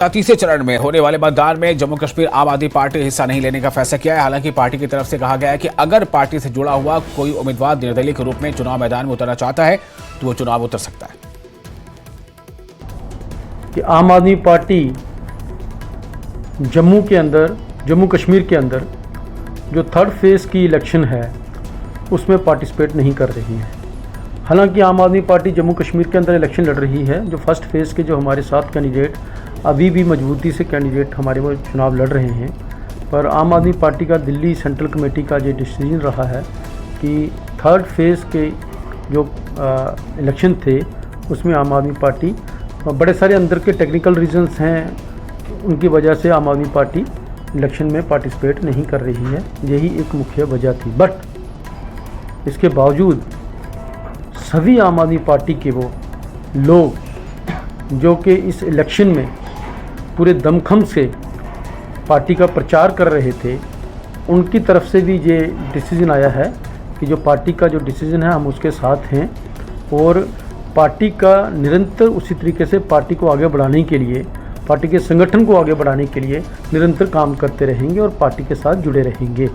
तीसरे चरण में होने वाले मतदान में जम्मू कश्मीर आम आदमी पार्टी हिस्सा नहीं लेने का फैसला किया है। हालांकि पार्टी की तरफ से कहा गया है कि अगर पार्टी से जुड़ा हुआ कोई उम्मीदवार निर्दलीय के रूप में चुनाव मैदान में उतरना चाहता है तो वो चुनाव उतर सकता है। कि आम आदमी पार्टी जम्मू कश्मीर के अंदर जो थर्ड फेज़ की इलेक्शन है उसमें पार्टिसिपेट नहीं कर रही है। हालांकि आम आदमी पार्टी जम्मू कश्मीर के अंदर इलेक्शन लड़ रही है। जो फर्स्ट फेज़ के जो हमारे 7 कैंडिडेट अभी भी मजबूती से कैंडिडेट हमारे वो चुनाव लड़ रहे हैं, पर आम आदमी पार्टी का दिल्ली सेंट्रल कमेटी का ये डिसीजन रहा है कि थर्ड फेज़ के जो इलेक्शन थे उसमें आम आदमी पार्टी बड़े सारे अंदर के टेक्निकल रीजंस हैं, उनकी वजह से आम आदमी पार्टी इलेक्शन में पार्टिसिपेट नहीं कर रही है। यही एक मुख्य वजह थी। बट इसके बावजूद सभी आम आदमी पार्टी के वो लोग जो कि इस इलेक्शन में पूरे दमखम से पार्टी का प्रचार कर रहे थे, उनकी तरफ से भी ये डिसीजन आया है कि जो पार्टी का जो डिसीजन है हम उसके साथ हैं और पार्टी का निरंतर उसी तरीके से पार्टी को आगे बढ़ाने के लिए, पार्टी के संगठन को आगे बढ़ाने के लिए निरंतर काम करते रहेंगे और पार्टी के साथ जुड़े रहेंगे।